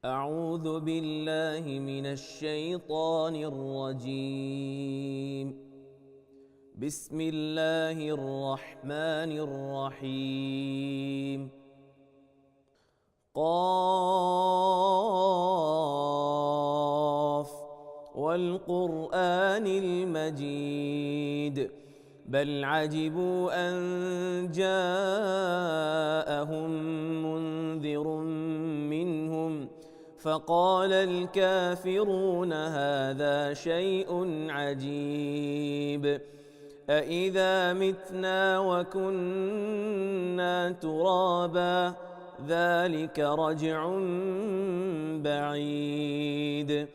أعوذ بالله من الشيطان الرجيم. بسم الله الرحمن الرحيم. قاف والقرآن المجيد بل عجبوا أن جاءهم منذر منهم فقال الكافرون هذا شيء عجيب أإذا متنا وكنا ترابا ذلك رجع بعيد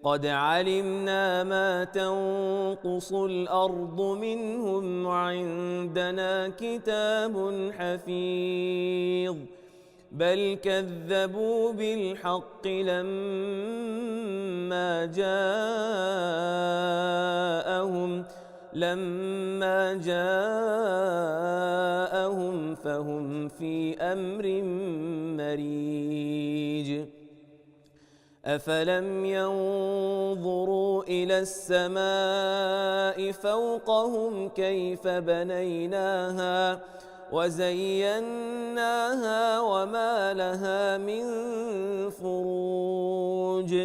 قد علمنا ما تنقص الأرض منهم وعندنا كتاب حفيظ بل كذبوا بالحق لما جاءهم فهم في أمر مريج أفلم ينظروا إلى السماء فوقهم كيف بنيناها وزيناها وما لها من فروج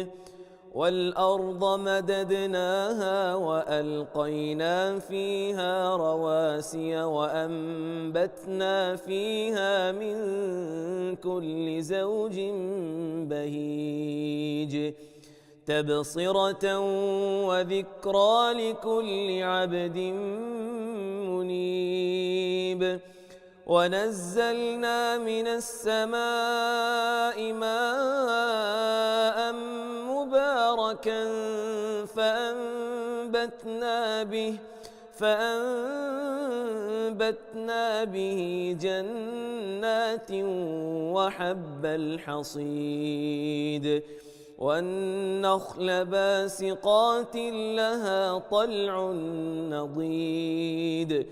والأرض مددناها وألقينا فيها رواسي وأنبتنا فيها من كل زوج بهيج تبصرة وذكرى لكل عبد منيب ونزلنا من السماء ماء مباركا فأنبتنا به جنات وحب الحصيد والنخل باسقات لها طلع نضيد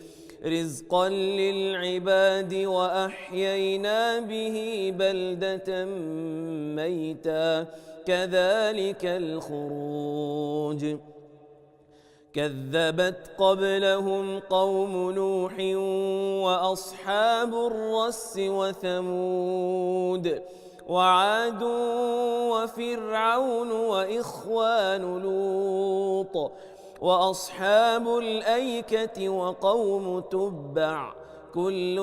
رزقا للعباد وأحيينا به بلدة ميتا كذلك الخروج كذبت قبلهم قوم نوح وأصحاب الرس وثمود وعاد وفرعون وإخوان لوط وأصحاب الأيكة وقوم تبع كل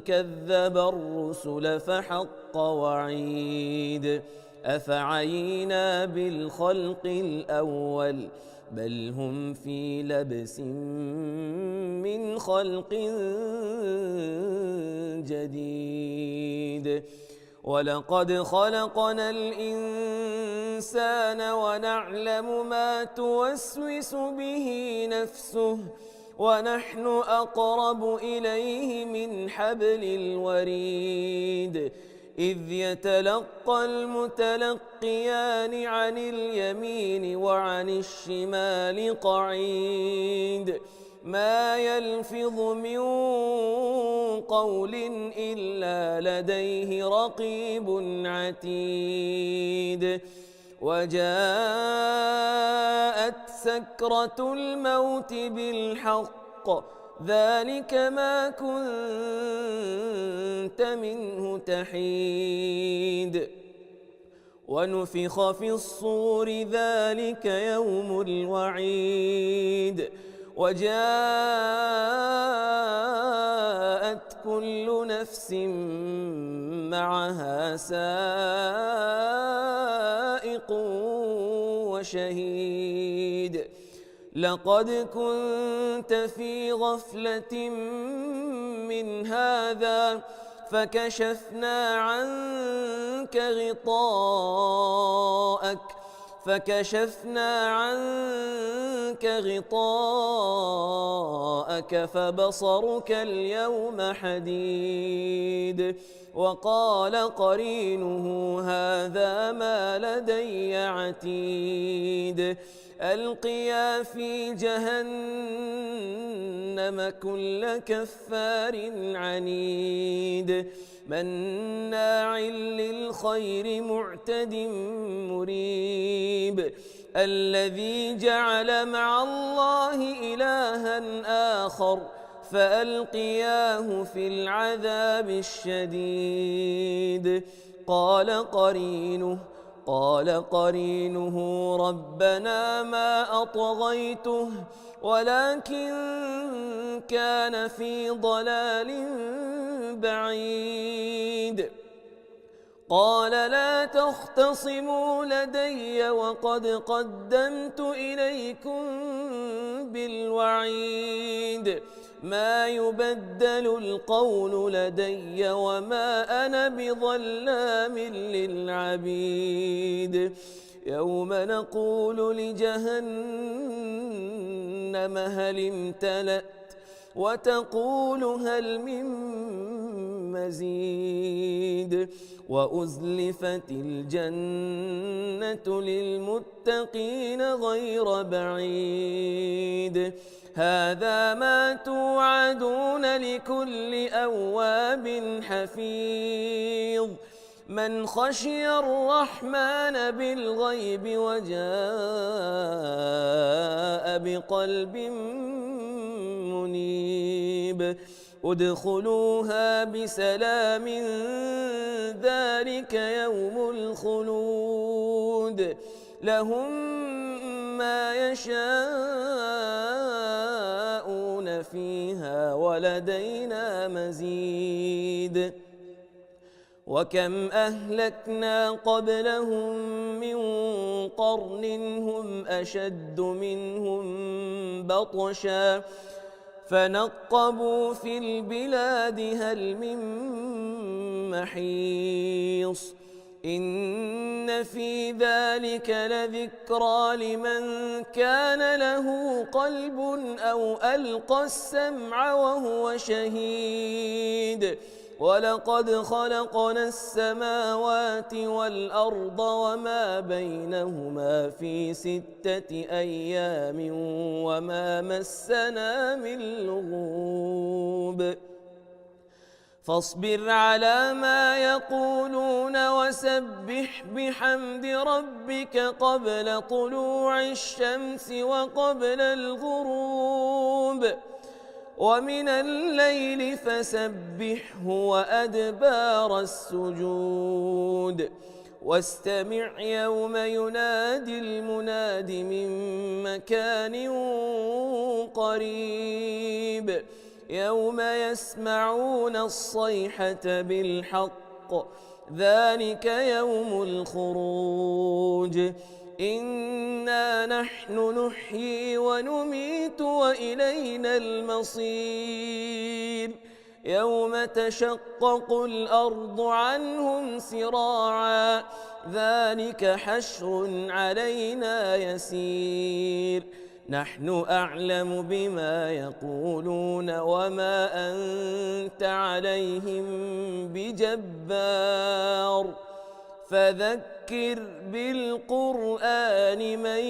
كذب الرسل فحق وعيد أفعينا بالخلق الأول بل هم في لبس من خلق جديد ولقد خلقنا الإنسان ونعلم ما توسوس به نفسه ونحن أقرب إليه من حبل الوريد إذ يتلقى المتلقيان عن اليمين وعن الشمال قعيد ما يلفظ من قول إلا لديه رقيب عتيد وجاءت سكرة الموت بالحق ذلك ما كنت منه تحيد ونفخ في الصور ذلك يوم الوعيد وجاءت كل نفس معها سائق وشهيد لقد كنت في غفلة من هذا فكشفنا عنك غطاءك فبصرك اليوم حديد وقال قرينه هذا ما لدي عتيد ألقيا في جهنم كل كفار عنيد مناع للخير معتد مريب الذي جعل مع الله إلها آخر فألقياه في العذاب الشديد قال قرينه ربنا ما أطغيته ولكن كان في ضلال بعيد قال لا تختصموا لدي وقد قدمت إليكم بالوعيد ما يبدل القول لدي وما أنا بظلام للعبيد يوم نقول لجهنم هل امتلأت وتقول هل من مزيد وأزلفت الجنة للمتقين غير بعيد هذا ما توعدون لكل أواب حفيظ من خشي الرحمن بالغيب وجاء بقلب منيب ادخلوها بسلام ذلك يوم الخلود لهم ما يشاءون فيها ولدينا مزيد وكم أهلكنا قبلهم من قرن هم أشد منهم بطشا فنقبوا في البلاد هل من محيص إن في ذلك لذكرى لمن كان له قلب أو ألقى السمع وهو شهيد ولقد خلقنا السماوات والأرض وما بينهما في 6 أيام وما مسنا من لغوب فاصبر على ما يقولون وسبح بحمد ربك قبل طلوع الشمس وقبل الغروب ومن الليل فسبحه وأدبار السجود واستمع يوم ينادي المناد من مكان قريب يوم يسمعون الصيحة بالحق ذلك يوم الخروج إنا نحن نحيي ونميت وإلينا المصير يوم تشقق الأرض عنهم سراعا ذلك حشر علينا يسير نحن أعلم بما يقولون وما أنت عليهم بجبار فذكر بالقرآن من